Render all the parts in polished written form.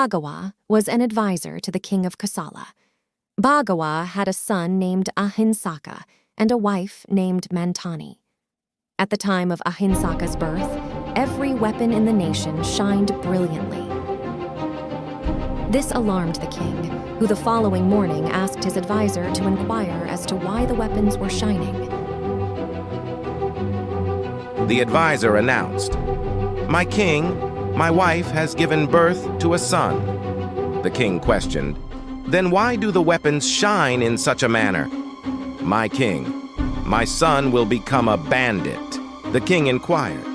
Bhagawa was an advisor to the king of Kosala. Bhagawa had a son named Ahinsaka and a wife named Mantani. At the time of Ahinsaka's birth, every weapon in the nation shined brilliantly. This alarmed the king, who the following morning asked his advisor to inquire as to why the weapons were shining. The advisor announced, "My king, my wife has given birth to a son." The king questioned, "Then why do the weapons shine in such a manner?" "My king, my son will become a bandit." The king inquired,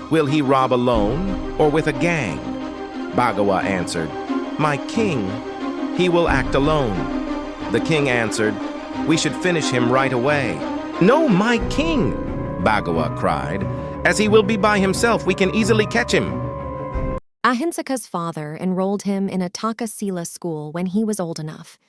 "Will he rob alone or with a gang?" Bhagawa answered, "My king, he will act alone." The king answered, "We should finish him right away." "No, my king," Bhagawa cried, "as he will be by himself, we can easily catch him." Ahinsaka's father enrolled him in a Takasila school when he was old enough.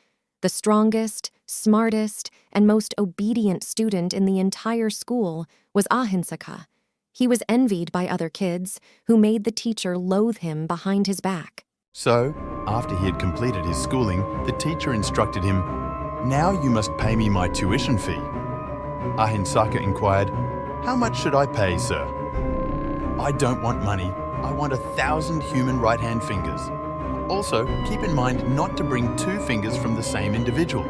The strongest, smartest, and most obedient student in the entire school was Ahinsaka. He was envied by other kids, who made the teacher loathe him behind his back. So, after he had completed his schooling, the teacher instructed him, "Now you must pay me my tuition fee." Ahinsaka inquired, "How much should I pay, sir?" "I don't want money. I want 1,000 human right-hand fingers. Also, keep in mind not to bring 2 fingers from the same individual."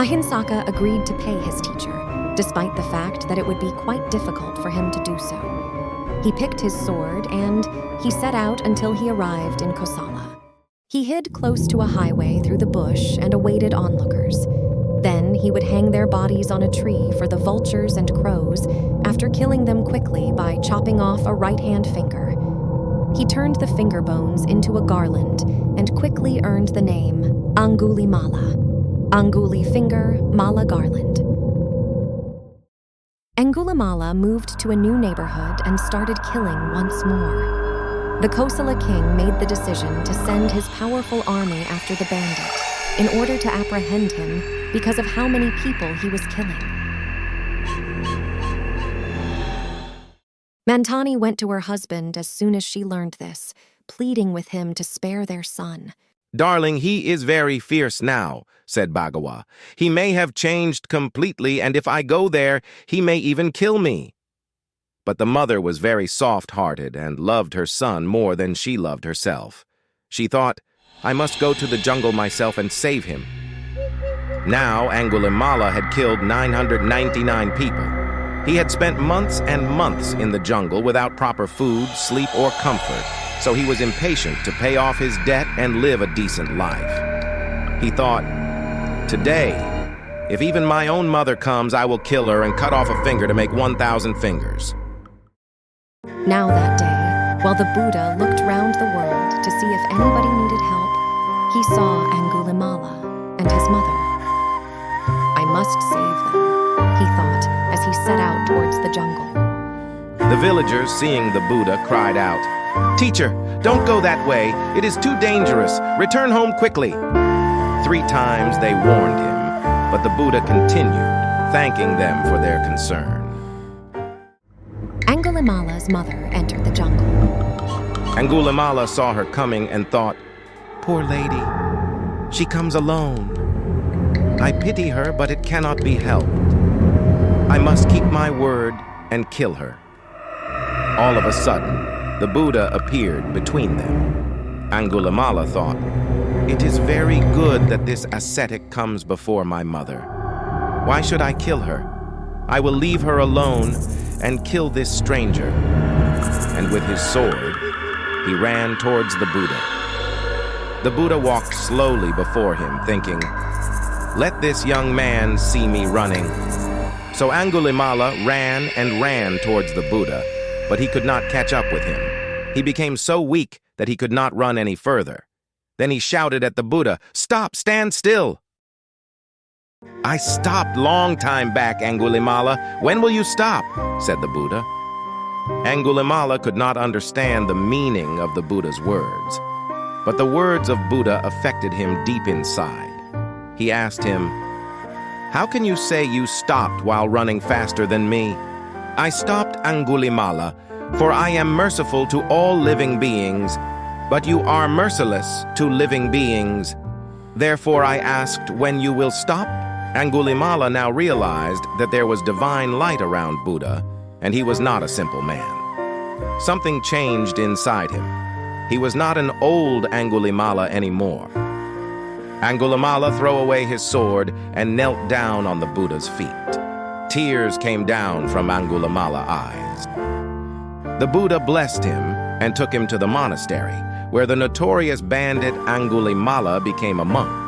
Ahinsaka agreed to pay his teacher, despite the fact that it would be quite difficult for him to do so. He picked his sword and he set out until he arrived in Kosala. He hid close to a highway through the bush and awaited onlookers. Then he would hang their bodies on a tree for the vultures and crows after killing them quickly by chopping off a right-hand finger. He turned the finger bones into a garland and quickly earned the name Angulimala. Anguli finger, Mala garland. Angulimala moved to a new neighborhood and started killing once more. The Kosala king made the decision to send his powerful army after the bandit in order to apprehend him because of how many people he was killing. Mantani went to her husband as soon as she learned this, pleading with him to spare their son. "Darling, he is very fierce now," said Bhagawa. "He may have changed completely, and if I go there, he may even kill me." But the mother was very soft-hearted and loved her son more than she loved herself. She thought, "I must go to the jungle myself and save him." Now Angulimala had killed 999 people. He had spent months and months in the jungle without proper food, sleep, or comfort, so he was impatient to pay off his debt and live a decent life. He thought, "Today, if even my own mother comes, I will kill her and cut off a finger to make 1,000 fingers." Now that day, while the Buddha looked round the world to see if anybody needed help, he saw Angulimala and his mother. "I must save them," he thought as he set out towards the jungle. The villagers, seeing the Buddha, cried out, "Teacher, don't go that way. It is too dangerous. Return home quickly." 3 times they warned him, but the Buddha continued, thanking them for their concern. Angulimala's mother entered the jungle. Angulimala saw her coming and thought, "Poor lady, she comes alone. I pity her, but it cannot be helped. I must keep my word and kill her." All of a sudden, the Buddha appeared between them. Angulimala thought, "It is very good that this ascetic comes before my mother. Why should I kill her? I will leave her alone and kill this stranger." And with his sword, he ran towards the Buddha. The Buddha walked slowly before him, thinking, "Let this young man see me running." So Angulimala ran and ran towards the Buddha, but he could not catch up with him. He became so weak that he could not run any further. Then he shouted at the Buddha, "Stop, stand still." "I stopped long time back, Angulimala. When will you stop?" said the Buddha. Angulimala could not understand the meaning of the Buddha's words, but the words of Buddha affected him deep inside. He asked him, "How can you say you stopped while running faster than me?" "I stopped, Angulimala, for I am merciful to all living beings, But you are merciless to living beings. Therefore I asked when you will stop. Angulimala now realized that there was divine light around Buddha, and he was not a simple man. Something changed inside him. He was not an old Angulimala anymore. Angulimala threw away his sword and knelt down on the Buddha's feet. Tears came down from Angulimala's eyes. The Buddha blessed him and took him to the monastery, where the notorious bandit Angulimala became a monk.